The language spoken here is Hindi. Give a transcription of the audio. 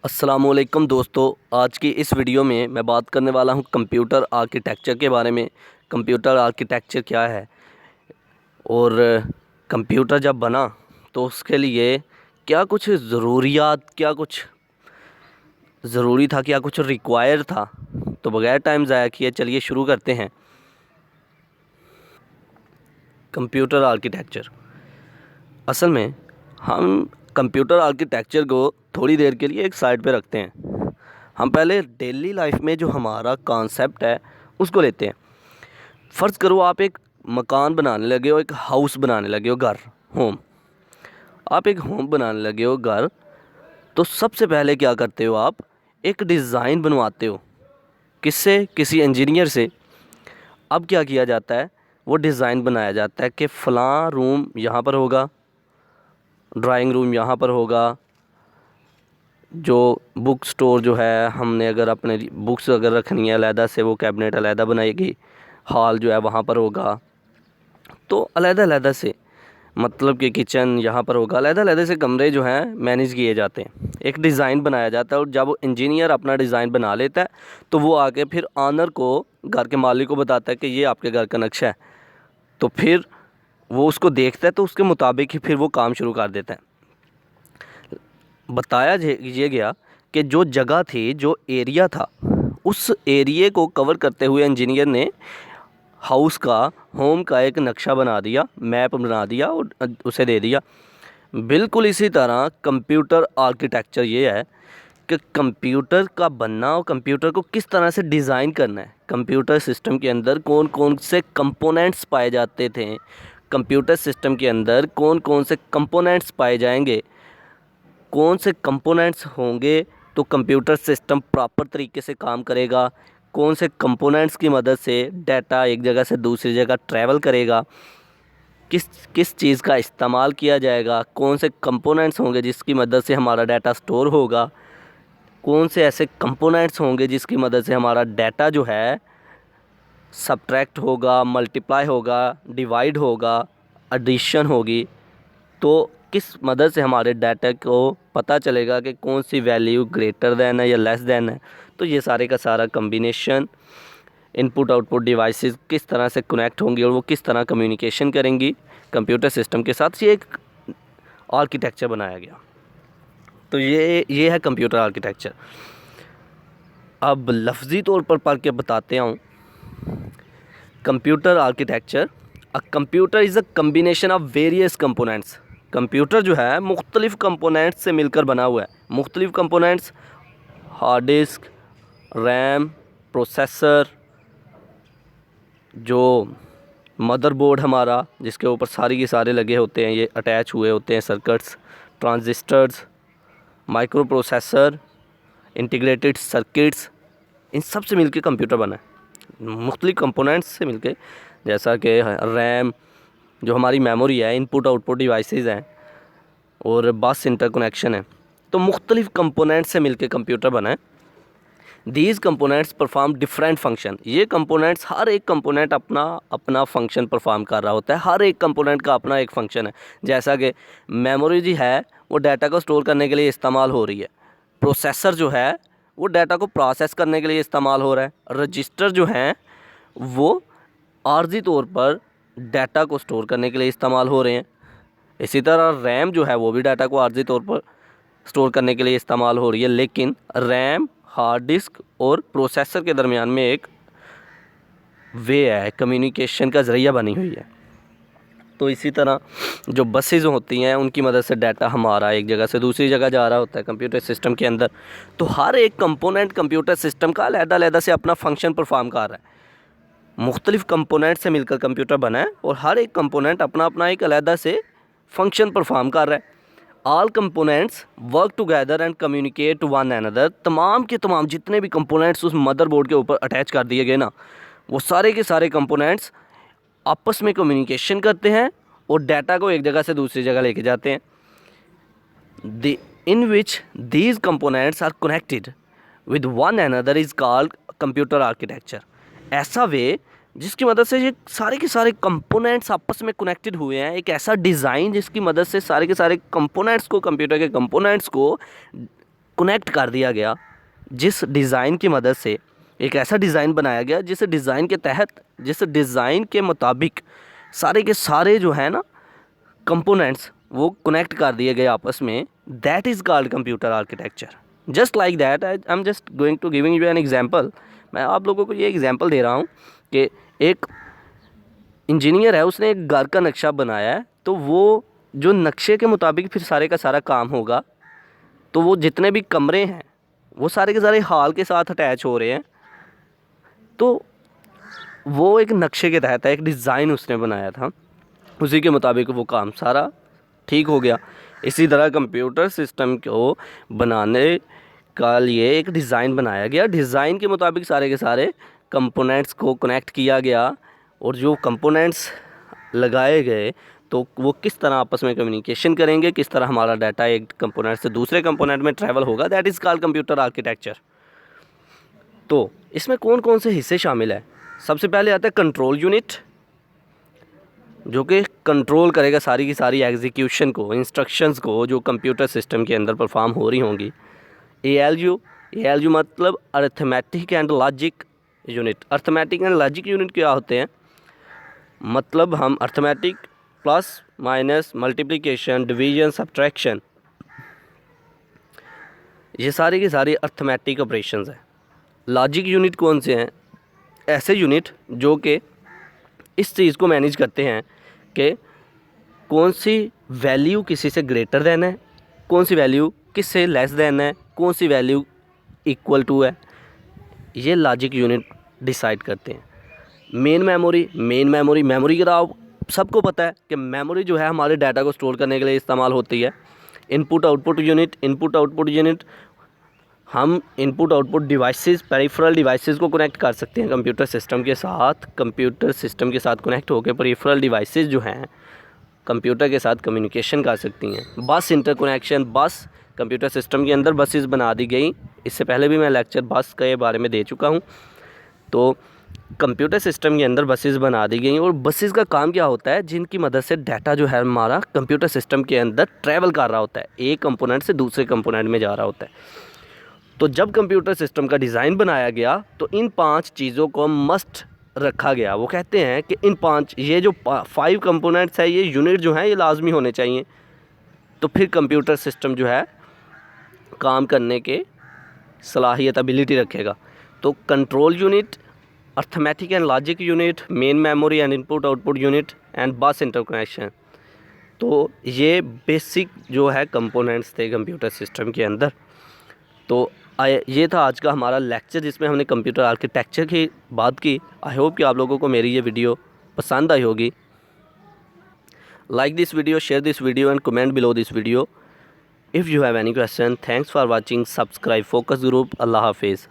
अस्सलामुअलैकुम दोस्तों। आज की इस वीडियो में मैं बात करने वाला हूं कंप्यूटर आर्किटेक्चर के बारे में। कंप्यूटर आर्किटेक्चर क्या है और कंप्यूटर जब बना तो उसके लिए क्या कुछ ज़रूरियात, क्या कुछ ज़रूरी था, क्या कुछ रिक्वायर था। तो बगैर टाइम ज़ाया किए चलिए शुरू करते हैं। कंप्यूटर आर्किटेक्चर, असल में हम कंप्यूटर आर्किटेक्चर को थोड़ी देर के लिए एक साइड पे रखते हैं। हम पहले डेली लाइफ में जो हमारा कॉन्सेप्ट है उसको लेते हैं। फ़र्ज़ करो आप एक मकान बनाने लगे हो, एक हाउस बनाने लगे हो, घर, होम। आप एक होम बनाने लगे हो, घर। तो सबसे पहले क्या करते हो, आप एक डिज़ाइन बनवाते हो। किससे? किसी इंजीनियर से। अब क्या किया जाता है, वो डिज़ाइन बनाया जाता है कि फ़लाँ रूम यहाँ पर होगा, ड्राइंग रूम यहाँ पर होगा, जो बुक स्टोर जो है, हमने अगर अपने बुक्स अगर रखनी है अलहदा से, वो कैबिनेट अलहदा बनाएगी। हॉल जो है वहाँ पर होगा। तो अलहदा-अलहदा से, मतलब कि किचन यहाँ पर होगा, अलहदा-अलहदा से कमरे जो हैं मैनेज किए जाते हैं। एक डिज़ाइन बनाया जाता है और जब इंजीनियर अपना डिज़ाइन बना लेता है तो वो आके फिर ऑनर को, घर के मालिक को बताता है कि ये आपके घर का नक्शा है। तो फिर वो उसको देखता है तो उसके मुताबिक ही फिर वो काम शुरू कर देता है। बताया ये गया कि जो जगह थी, जो एरिया था, उस एरिए को कवर करते हुए इंजीनियर ने हाउस का, होम का एक नक्शा बना दिया, मैप बना दिया और उसे दे दिया। बिल्कुल इसी तरह कंप्यूटर आर्किटेक्चर ये है कि कंप्यूटर का बनना और कंप्यूटर को किस तरह से डिज़ाइन करना है। कंप्यूटर सिस्टम के अंदर कौन कौन से कंपोनेंट्स पाए जाते थे, कंप्यूटर सिस्टम के अंदर कौन कौन से कंपोनेंट्स पाए जाएंगे, कौन से कंपोनेंट्स होंगे तो कंप्यूटर सिस्टम प्रॉपर तरीके से काम करेगा, कौन से कंपोनेंट्स की मदद से डाटा एक जगह से दूसरी जगह ट्रैवल करेगा, किस किस चीज़ का इस्तेमाल किया जाएगा, कौन से कंपोनेंट्स होंगे जिसकी मदद से हमारा डाटा स्टोर होगा, कौन से ऐसे कंपोनेंट्स होंगे जिसकी मदद से हमारा डाटा जो है सब्ट्रैक्ट होगा, मल्टीप्लाई होगा, डिवाइड होगा, एडिशन होगी। तो किस मदद से हमारे डाटा को पता चलेगा कि कौन सी वैल्यू ग्रेटर दैन है या लेस दैन है। तो ये सारे का सारा कम्बिनेशन, इनपुट आउटपुट डिवाइसेस किस तरह से कनेक्ट होंगी और वो किस तरह कम्युनिकेशन करेंगी कंप्यूटर सिस्टम के साथ, ये एक आर्किटेक्चर बनाया गया। तो ये है कंप्यूटर आर्किटेक्चर। अब लफ्ज़ी तौर पर पढ़ के बताते हूँ। Computer architecture, a computer is a combination of various components. Computer जो है मुख्तलिफ़ कंपोनेंट्स से मिलकर बना हुआ है। मुख्तलिफ़ components, hard disk, RAM, processor, जो मदरबोर्ड हमारा जिसके ऊपर सारी के सारे लगे होते हैं, ये अटैच हुए होते हैं circuits, transistors, micro processor, integrated circuits, इन सब से मिलकर कंप्यूटर बना है, मुख्तलिफ़ कंपोनेंट्स से मिलके। जैसा कि रैम जो हमारी मेमोरी है, इनपुट आउटपुट डिवाइसेस हैं और बस इंटरकनेक्शन है। तो मुख्तलिफ़ कंपोनेंट्स से मिलके कंप्यूटर बना है। These components perform different function. ये कंपोनेंट्स, हर एक कंपोनेंट अपना अपना फंक्शन परफॉर्म कर रहा होता है। हर एक कंपोनेंट का अपना एक फंक्शन है। जैसा कि मेमोरी जी है वो डाटा को स्टोर करने के लिए इस्तेमाल हो रही है। प्रोसेसर जो है वो डाटा को प्रोसेस करने के लिए इस्तेमाल हो रहा है। रजिस्टर जो हैं वो आर्जी तौर पर डाटा को स्टोर करने के लिए इस्तेमाल हो रहे हैं। इसी तरह रैम जो है वो भी डाटा को आर्जी तौर पर स्टोर करने के लिए इस्तेमाल हो रही है। लेकिन रैम, हार्ड डिस्क और प्रोसेसर के दरमियान में एक वे है, कम्युनिकेशन का ज़रिया बनी हुई है। तो इसी तरह जो बसेज होती हैं उनकी मदद से डाटा हमारा एक जगह से दूसरी जगह जा रहा होता है कंप्यूटर सिस्टम के अंदर। तो हर एक कंपोनेंट कंप्यूटर सिस्टम का अलग-अलग से अपना फंक्शन परफॉर्म कर रहा है। मुख्तलिफ़ कंपोनेंट से मिलकर कंप्यूटर बना है और हर एक कंपोनेंट अपना अपना एक अलग से फंक्शन परफॉर्म कर रहा है। All components work together and communicate to one another. तमाम के तमाम जितने भी कंपोनेंट्स उस मदरबोर्ड के ऊपर अटैच कर दिए गए ना, वो सारे के सारे कंपोनेंट्स आपस में कम्युनिकेशन करते हैं और डाटा को एक जगह से दूसरी जगह लेके जाते हैं। In which these components are connected with one another is called computer architecture. ऐसा वे जिसकी मदद से ये सारे के सारे कंपोनेंट्स आपस में कनेक्टेड हुए हैं। एक ऐसा डिज़ाइन जिसकी मदद से सारे के सारे कंपोनेंट्स को, कंप्यूटर के कंपोनेंट्स को कनेक्ट कर दिया गया, जिस डिज़ाइन की मदद से एक ऐसा डिज़ाइन बनाया गया जिस डिज़ाइन के तहत, जिस डिज़ाइन के मुताबिक सारे के सारे जो है ना कंपोनेंट्स वो कनेक्ट कर दिए गए आपस में, that is called computer architecture. Just like that I am just going to giving you an example. मैं आप लोगों को ये एग्जांपल दे रहा हूँ कि एक इंजीनियर है, उसने एक घर का नक्शा बनाया है, तो वो जो नक्शे के मुताबिक फिर सारे का सारा काम होगा, तो वो जितने भी कमरे हैं वो सारे के सारे हॉल के साथ अटैच हो रहे हैं, तो वो एक नक्शे के तहत है, एक डिज़ाइन उसने बनाया था, उसी के मुताबिक वो काम सारा ठीक हो गया। इसी तरह कंप्यूटर सिस्टम को बनाने का लिए एक डिज़ाइन बनाया गया, डिज़ाइन के मुताबिक सारे के सारे कंपोनेंट्स को कनेक्ट किया गया, और जो कंपोनेंट्स लगाए गए तो वो किस तरह आपस में कम्युनिकेशन करेंगे, किस तरह हमारा डाटा एक कंपोनेंट से दूसरे कंपोनेंट में ट्रैवल होगा, that is called computer architecture. तो इसमें कौन कौन से हिस्से शामिल है? सबसे पहले आता है कंट्रोल यूनिट, जो कि कंट्रोल करेगा सारी की सारी एग्जीक्यूशन को, इंस्ट्रक्शंस को जो कंप्यूटर सिस्टम के अंदर परफॉर्म हो रही होंगी। ALU मतलब arithmetic and logic unit. Arithmetic and logic unit क्या होते हैं? मतलब हम arithmetic plus minus multiplication division subtraction, ये सारी की सारी अर्थमेटिक ऑपरेशंस हैं। लॉजिक यूनिट कौन से हैं? ऐसे यूनिट जो कि इस चीज़ को मैनेज करते हैं कि कौन सी वैल्यू किसी से ग्रेटर देन है, कौन सी वैल्यू किससे लेस देन है, कौन सी वैल्यू इक्वल टू है, ये लॉजिक यूनिट डिसाइड करते हैं। मेन मेमोरी का आप सबको पता है कि मेमोरी जो है हमारे डाटा को स्टोर करने के लिए इस्तेमाल होती है। इनपुट आउटपुट यूनिट हम input output devices, peripheral devices को कनेक्ट कर सकते हैं कंप्यूटर सिस्टम के साथ। कंप्यूटर सिस्टम के साथ कनेक्ट होकर पेरिफेरल डिवाइसेस जो हैं कंप्यूटर के साथ कम्युनिकेशन कर सकती हैं। बस इंटरकनेक्शन, बस कंप्यूटर सिस्टम के अंदर बसेस बना दी गई। इससे पहले भी मैं लेक्चर बस के बारे में दे चुका हूँ। तो कंप्यूटर सिस्टम के अंदर बसेस बना दी गई, और बसेस का काम क्या होता है? जिनकी मदद से डाटा जो है हमारा कंप्यूटर सिस्टम के अंदर ट्रैवल कर रहा होता है, एक कंपोनेंट से दूसरे कंपोनेंट में जा रहा होता है। तो जब कंप्यूटर सिस्टम का डिज़ाइन बनाया गया तो इन 5 चीज़ों को मस्ट रखा गया। वो कहते हैं कि इन 5, ये जो 5 कंपोनेंट्स है, ये यूनिट जो है ये लाजमी होने चाहिए, तो फिर कंप्यूटर सिस्टम जो है काम करने के सलाहियत, एबिलिटी रखेगा। तो control unit, arithmetic and logic unit, main memory and input output unit and बस इंटरकनेक्शन, तो ये बेसिक जो है कंपोनेंट्स थे कंप्यूटर सिस्टम के अंदर। तो ये था आज का हमारा लेक्चर, जिसमें हमने कंप्यूटर आर्किटेक्चर की बात की। आई होप कि आप लोगों को मेरी ये वीडियो पसंद आई होगी। Like this video, share this video and comment below this video. If you have any question, thanks for watching, subscribe focus group. अल्लाह हाफिज़।